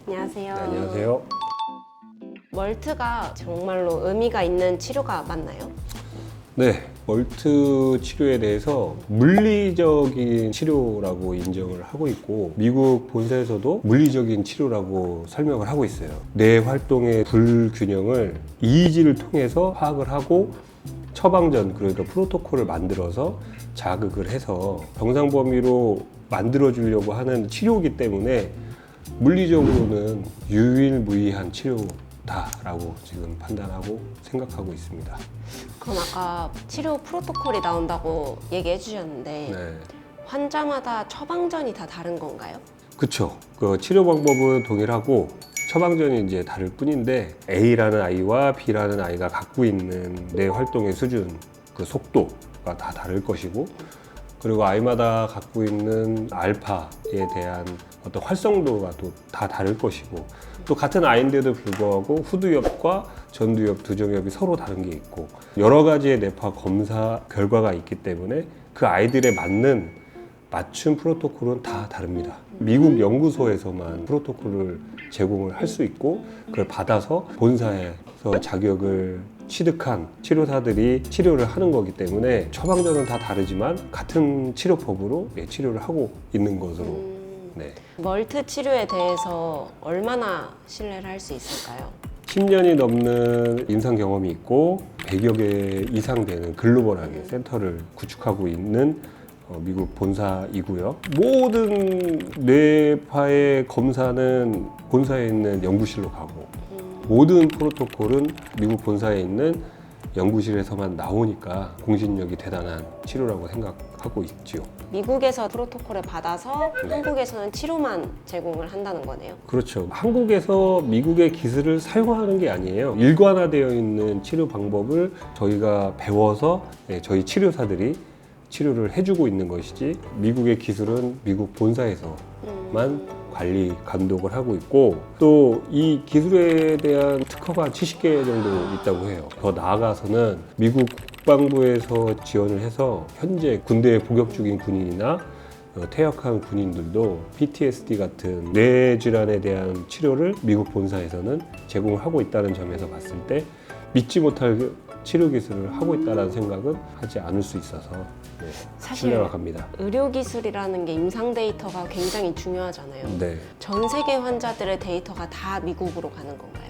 안녕하세요. 네, 안녕하세요. 멀트가 정말로 의미가 있는 치료가 맞나요? 네, 멀트 치료에 대해서 물리적인 치료라고 인정을 하고 있고 미국 본사에서도 물리적인 치료라고 설명을 하고 있어요. 뇌 활동의 불균형을 EEG를 통해서 파악을 하고 처방전, 그러니까 프로토콜을 만들어서 자극을 해서 정상 범위로 만들어주려고 하는 치료이기 때문에 물리적으로는 유일무이한 치료다라고 지금 판단하고 생각하고 있습니다. 그럼 아까 치료 프로토콜이 나온다고 얘기해 주셨는데 네. 환자마다 처방전이 다 다른 건가요? 그쵸. 그 치료 방법은 동일하고 처방전이 이제 다를 뿐인데 A라는 아이와 B라는 아이가 갖고 있는 뇌 활동의 수준, 그 속도가 다 다를 것이고 그리고 아이마다 갖고 있는 알파에 대한 어떤 활성도가 또 다 다를 것이고 또 같은 아이인데도 불구하고 후두엽과 전두엽, 두정엽이 서로 다른 게 있고 여러 가지의 뇌파 검사 결과가 있기 때문에 그 아이들에 맞는 맞춤 프로토콜은 다 다릅니다. 미국 연구소에서만 프로토콜을 제공을 할 수 있고 그걸 받아서 본사에서 자격을 취득한 치료사들이 치료를 하는 거기 때문에 처방전은 다 다르지만 같은 치료법으로 치료를 하고 있는 것으로. 네. 멀트 치료에 대해서 얼마나 신뢰를 할 수 있을까요? 10년이 넘는 임상 경험이 있고 100여 개 이상 되는 글로벌하게 센터를 구축하고 있는 미국 본사이고요. 모든 뇌파의 검사는 본사에 있는 연구실로 가고 모든 프로토콜은 미국 본사에 있는 연구실에서만 나오니까 공신력이 대단한 치료라고 생각하고 있죠. 미국에서 프로토콜을 받아서 네. 한국에서는 치료만 제공을 한다는 거네요. 그렇죠. 한국에서 미국의 기술을 사용하는 게 아니에요. 일관화되어 있는 치료 방법을 저희가 배워서 저희 치료사들이 치료를 해주고 있는 것이지 미국의 기술은 미국 본사에서만 관리, 감독을 하고 있고 또 이 기술에 대한 특허가 70개 정도 있다고 해요. 더 나아가서는 미국 국방부에서 지원을 해서 현재 군대에 복역 중인 군인이나 퇴역한 군인들도 PTSD 같은 뇌 질환에 대한 치료를 미국 본사에서는 제공을 하고 있다는 점에서 봤을 때 믿지 못할 치료 기술을 하고 있다는 생각은 하지 않을 수 있어서 사실 신뢰가 갑니다. 의료기술이라는 게 임상 데이터가 굉장히 중요하잖아요. 네. 전 세계 환자들의 데이터가 다 미국으로 가는 건가요?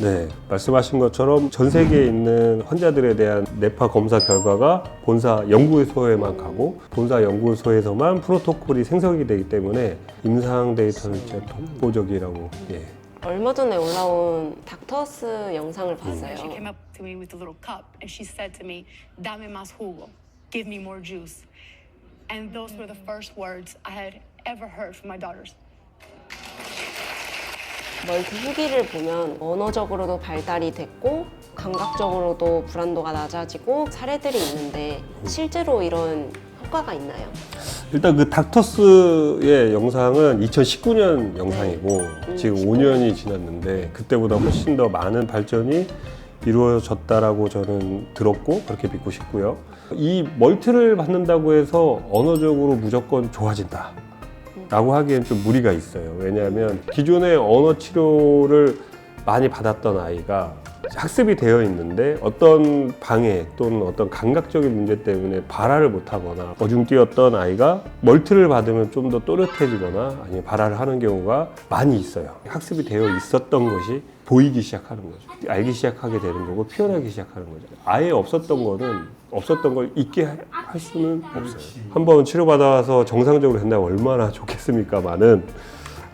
네, 말씀하신 것처럼 전 세계에 있는 환자들에 대한 뇌파 검사 결과가 본사 연구소에만 가고 본사 연구소에서만 프로토콜이 생성이 되기 때문에 임상 데이터는 진짜 독보적이라고. 얼마 전에 올라온 닥터스 영상을 봤어요. She came up to me with a little cup and she said to me, "Dame más jugo, give me more juice." And those were the first words I had ever heard from my daughters. 멀티 후기를 보면 언어적으로도 발달이 됐고 감각적으로도 불안도가 낮아지고 사례들이 있는데 실제로 이런 효과가 있나요? 일단 그 닥터스의 영상은 2019년 영상이고 지금 5년이 지났는데 그때보다 훨씬 더 많은 발전이 이루어졌다라고 저는 들었고 그렇게 믿고 싶고요. 이 멀티를 받는다고 해서 언어적으로 무조건 좋아진다 라고 하기엔 좀 무리가 있어요. 왜냐하면 기존의 언어 치료를 많이 받았던 아이가 학습이 되어 있는데 어떤 방해 또는 어떤 감각적인 문제 때문에 발화를 못하거나 어중뛰었던 아이가 멀티를 받으면 좀 더 또렷해지거나 아니면 발화를 하는 경우가 많이 있어요. 학습이 되어 있었던 것이 보이기 시작하는 거죠. 알기 시작하게 되는 거고 표현하기 시작하는 거죠. 아예 없었던 거는 없었던 걸 잊게 할 수는 없어요. 한번 치료받아서 정상적으로 된다면 얼마나 좋겠습니까만은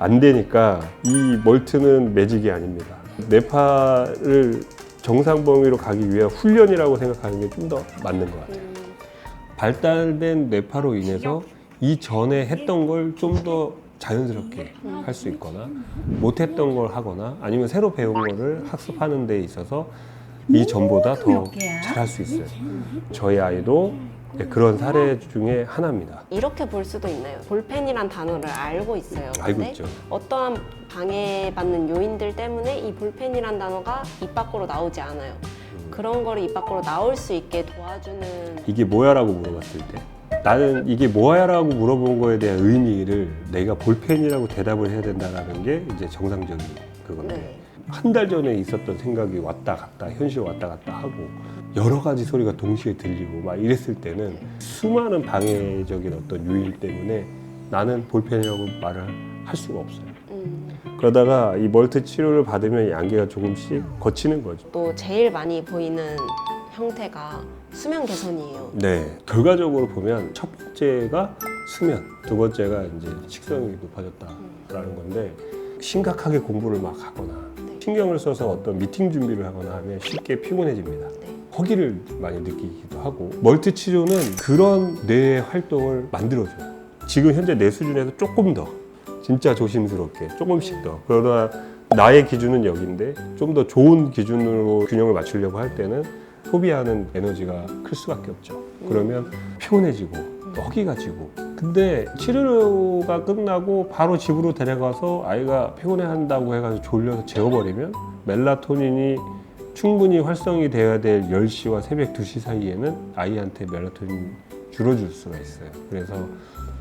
안 되니까 이 멀티는 매직이 아닙니다. 뇌파를 정상 범위로 가기 위한 훈련이라고 생각하는 게 좀 더 맞는 것 같아요. 발달된 뇌파로 인해서 이전에 했던 걸 좀 더 자연스럽게 할 수 있거나 못했던 걸 하거나 아니면 새로 배운 거를 학습하는 데 있어서 이전보다 더 잘할 수 있어요. 저희 아이도 그런 사례 중에 하나입니다. 이렇게 볼 수도 있나요? 볼펜이란 단어를 알고 있어요. 알고 근데 있죠. 어떠한 방해받는 요인들 때문에 이 볼펜이란 단어가 입 밖으로 나오지 않아요. 그런 거를 입 밖으로 나올 수 있게 도와주는 이게 뭐야? 라고 물어봤을 때 나는 이게 뭐야? 라고 물어본 거에 대한 의미를 내가 볼펜이라고 대답을 해야 된다는 게 이제 정상적인 그건데 네. 한 달 전에 있었던 생각이 왔다 갔다 현실 왔다 갔다 하고 여러 가지 소리가 동시에 들리고 막 이랬을 때는 수많은 방해적인 어떤 요인 때문에 나는 볼펜이라고 말을 할 수가 없어요. 그러다가 이 멀트 치료를 받으면 양계가 조금씩 거치는 거죠. 또 제일 많이 보이는 형태가 수면 개선이에요. 네, 결과적으로 보면 첫 번째가 수면, 두 번째가 이제 식성이 높아졌다라는 건데 심각하게 공부를 막 하거나 신경을 써서 어떤 미팅 준비를 하거나 하면 쉽게 피곤해집니다. 네. 허기를 많이 느끼기도 하고 멀티 치료는 그런 뇌의 활동을 만들어줘요. 지금 현재 내 수준에서 조금 더 진짜 조심스럽게 조금씩 더 그러나 나의 기준은 여기인데 좀 더 좋은 기준으로 균형을 맞추려고 할 때는 소비하는 에너지가 클 수밖에 없죠. 그러면 피곤해지고 또 허기가 지고 근데 치료가 끝나고 바로 집으로 데려가서 아이가 피곤해한다고 해가지고 졸려서 재워버리면 멜라토닌이 충분히 활성이 되어야 될 10시와 새벽 2시 사이에는 아이한테 멜라토닌이 줄어들 수가 있어요. 그래서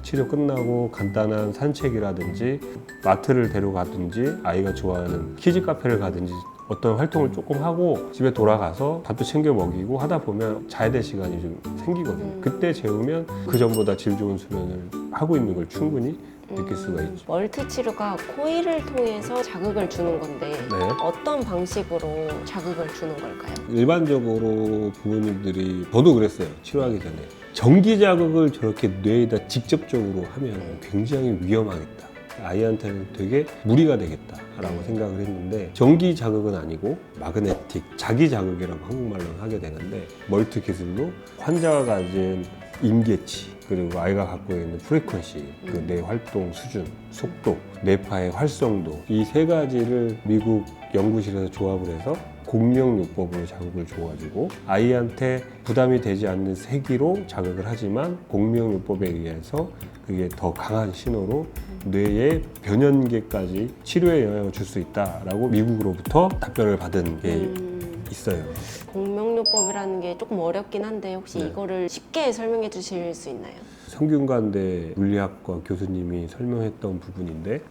치료 끝나고 간단한 산책이라든지 마트를 데려가든지 아이가 좋아하는 키즈 카페를 가든지 어떤 활동을 조금 하고 집에 돌아가서 밥도 챙겨 먹이고 하다 보면 자야 될 시간이 좀 생기거든요. 그때 재우면 그 전보다 질 좋은 수면을 하고 있는 걸 충분히 느낄 수가 있죠. 멀티 치료가 코일을 통해서 자극을 주는 건데 네. 어떤 방식으로 자극을 주는 걸까요? 일반적으로 부모님들이 저도 그랬어요. 치료하기 전에 전기 자극을 저렇게 뇌에다 직접적으로 하면 굉장히 위험하겠다. 아이한테는 되게 무리가 되겠다라고 생각을 했는데 전기 자극은 아니고 마그네틱, 자기 자극이라고 한국말로는 하게 되는데 멀티 기술로 환자가 가진 임계치 그리고 아이가 갖고 있는 프리퀀시, 그 뇌 활동 수준, 속도, 뇌파의 활성도 이 세 가지를 미국 연구실에서 조합을 해서 공명요법으로 자극을 줘가지고 아이한테 부담이 되지 않는 세기로 자극을 하지만 공명요법에 의해서 그게 더 강한 신호로 뇌의 변연계까지 치료에 영향을 줄 수 있다라고 미국으로부터 답변을 받은 게 있어요. 공명요법이라는 게 조금 어렵긴 한데 혹시 네. 이거를 쉽게 설명해 주실 수 있나요? 성균관대 물리학과 교수님이 설명했던 부분인데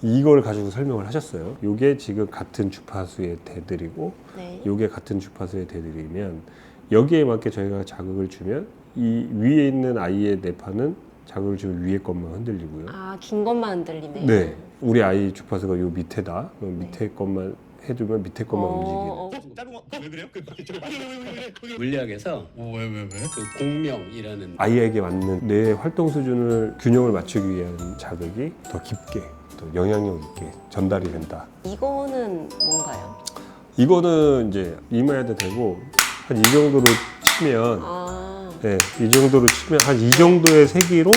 이걸 가지고 설명을 하셨어요. 이게 지금 같은 주파수의 대들이고 네. 이게 같은 주파수의 대들이면 여기에 맞게 저희가 자극을 주면 이 위에 있는 아이의 뇌파는 자극을 주면 위에 것만 흔들리고요. 아, 긴 것만 흔들리네요. 네, 우리 아이 주파수가 요 밑에다. 그럼 밑에 것만 해주면 밑에 것만 움직이는. 다른 거 왜 그래요? 물리학에서 왜? 그 공명이라는 아이에게 맞는 뇌의 활동 수준을 균형을 맞추기 위한 자극이 더 깊게 또 영향력 있게 전달이 된다. 이거는 뭔가요? 이거는 이제 이마에도 되고 한 이 정도로 치면 아, 네, 이 정도로 치면 한 이 정도의 세기로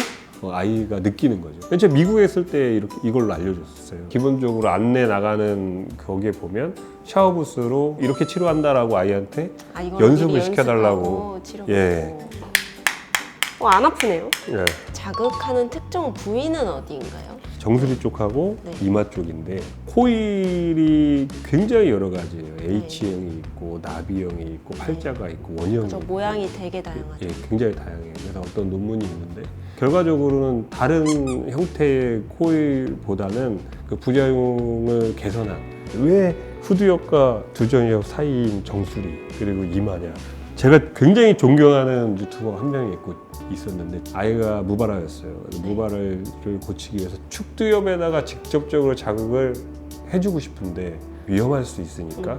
아이가 느끼는 거죠. 제가 미국에 있을 때 이걸로 알려줬어요. 기본적으로 안내 나가는 거기에 보면 샤워부스로 이렇게 치료한다라고 아이한테 아 이거 연습을 시켜달라고. 치료. 예. 안 아프네요. 예, 자극하는 특정 부위는 어디인가요? 정수리 쪽하고 네. 이마 쪽인데 코일이 굉장히 여러 가지예요. H형이 있고 나비형이 있고 팔자가 있고 원형이 저 있고 모양이 되게 다양하죠. 예, 굉장히 다양해요. 그래서 어떤 논문이 있는데 결과적으로는 다른 형태의 코일보다는 그 부작용을 개선한 왜 후두엽과 두전엽 사이인 정수리 그리고 이마냐 제가 굉장히 존경하는 유튜버 한 명이 있었는데 아이가 무발화였어요. 무발화를 고치기 위해서 축두엽에다가 직접적으로 자극을 해주고 싶은데 위험할 수 있으니까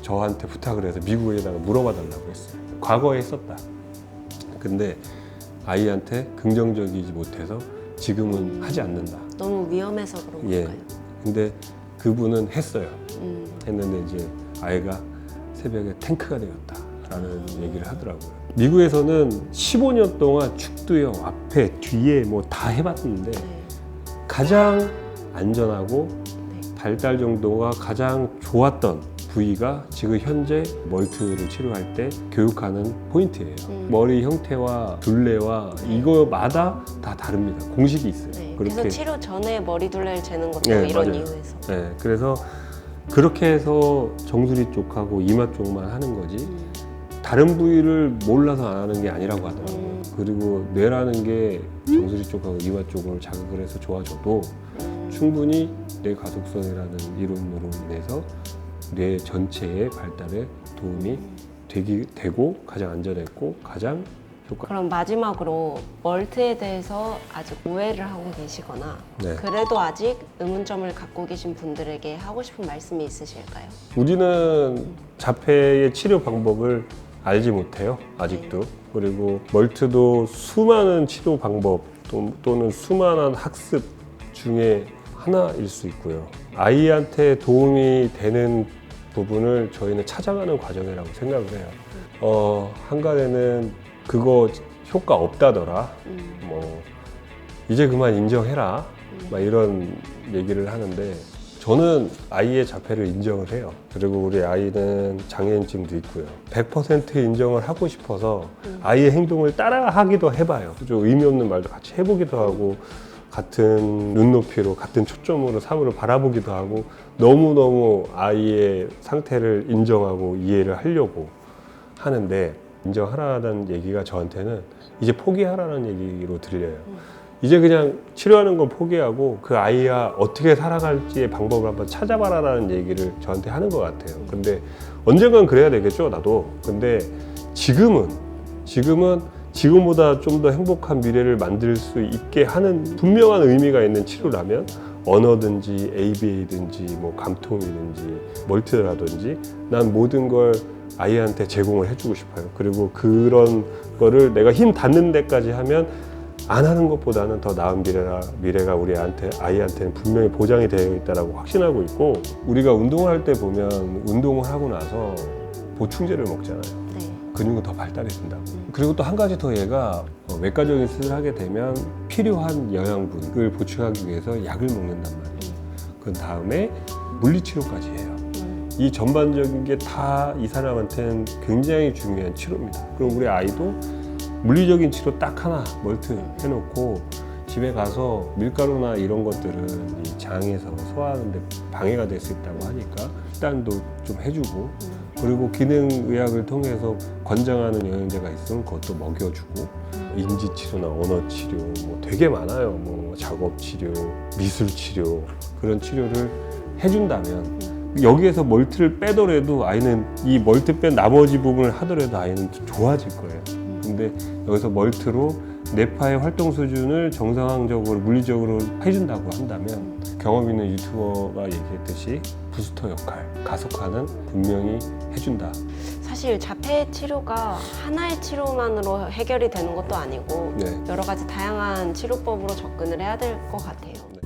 저한테 부탁을 해서 미국에다가 물어봐 달라고 했어요. 과거에 했었다. 근데 아이한테 긍정적이지 못해서 지금은 하지 않는다. 너무 위험해서 그런 예. 건가요? 근데 그분은 했어요. 음. 했는데 이제 아이가 새벽에 탱크가 되었다라는 얘기를 하더라고요. 미국에서는 15년 동안 축두엽 앞에 뒤에 뭐 다 해봤는데 네. 가장 안전하고 네. 발달 정도가 가장 좋았던 부위가 지금 현재 멀트를 치료할 때 교육하는 포인트예요. 머리 형태와 둘레와 이거마다 다 다릅니다. 공식이 있어요. 네. 그래서 치료 전에 머리 둘레를 재는 것도 네, 이런 맞아요. 이유에서. 네, 그래서 그렇게 해서 정수리 쪽하고 이마 쪽만 하는 거지 다른 부위를 몰라서 안 하는 게 아니라고 하더라고요. 그리고 뇌라는 게 정수리 쪽하고 이마 쪽을 자극을 해서 좋아져도 충분히 뇌 가독성이라는 이론으로 인해서 뇌 전체의 발달에 도움이 되고 가장 안전했고 가장 효과. 그럼 마지막으로 멀트에 대해서 아직 오해를 하고 계시거나 네. 그래도 아직 의문점을 갖고 계신 분들에게 하고 싶은 말씀이 있으실까요? 우리는 자폐의 치료 방법을 알지 못해요, 아직도. 그리고 멀트도 수많은 치료 방법 또는 수많은 학습 중에 하나일 수 있고요. 아이한테 도움이 되는 부분을 저희는 찾아가는 과정이라고 생각을 해요. 한간에는 그거 효과 없다더라. 뭐 이제 그만 인정해라. 막 이런 얘기를 하는데 저는 아이의 자폐를 인정을 해요. 그리고 우리 아이는 장애인증도 있고요. 100% 인정을 하고 싶어서 아이의 행동을 따라하기도 해봐요. 좀 의미 없는 말도 같이 해보기도 하고 같은 눈높이로 같은 초점으로 사물을 바라보기도 하고 너무너무 아이의 상태를 인정하고 이해를 하려고 하는데 인정하라는 얘기가 저한테는 이제 포기하라는 얘기로 들려요. 이제 그냥 치료하는 건 포기하고 그 아이와 어떻게 살아갈지의 방법을 한번 찾아봐라라는 얘기를 저한테 하는 것 같아요. 근데 언젠간 그래야 되겠죠, 나도. 근데 지금은 지금보다 좀 더 행복한 미래를 만들 수 있게 하는 분명한 의미가 있는 치료라면 언어든지 ABA든지 뭐 감통이든지 멀티라든지 난 모든 걸 아이한테 제공을 해주고 싶어요. 그리고 그런 거를 내가 힘 닿는 데까지 하면 안 하는 것보다는 더 나은 미래가 우리 아이한테는 분명히 보장이 되어 있다고 확신하고 있고 우리가 운동을 할 때 보면 운동을 하고 나서 보충제를 먹잖아요. 네. 근육은 더 발달이 된다고. 그리고 또 한 가지 더 얘가 외과적인 수술을 하게 되면 필요한 영양분을 보충하기 위해서 약을 먹는단 말이에요. 그 다음에 물리치료까지 해요. 이 전반적인 게 다 이 사람한테는 굉장히 중요한 치료입니다. 그럼 우리 아이도 물리적인 치료 딱 하나 멀트 해놓고 집에 가서 밀가루나 이런 것들은 이 장에서 소화하는데 방해가 될 수 있다고 하니까 식단도 좀 해주고 그리고 기능의학을 통해서 권장하는 영양제가 있으면 그것도 먹여주고 인지치료나 언어치료 뭐 되게 많아요. 뭐 작업치료, 미술치료 그런 치료를 해준다면 여기에서 멀티를 빼더라도 아이는 이 멀티 뺀 나머지 부분을 하더라도 아이는 좋아질 거예요. 근데 여기서 멀티로 뇌파의 활동 수준을 정상적으로 물리적으로 해준다고 한다면 경험 있는 유튜버가 얘기했듯이 부스터 역할, 가속화는 분명히 해준다. 사실 자폐 치료가 하나의 치료만으로 해결이 되는 것도 아니고 네. 여러 가지 다양한 치료법으로 접근을 해야 될 것 같아요. 네.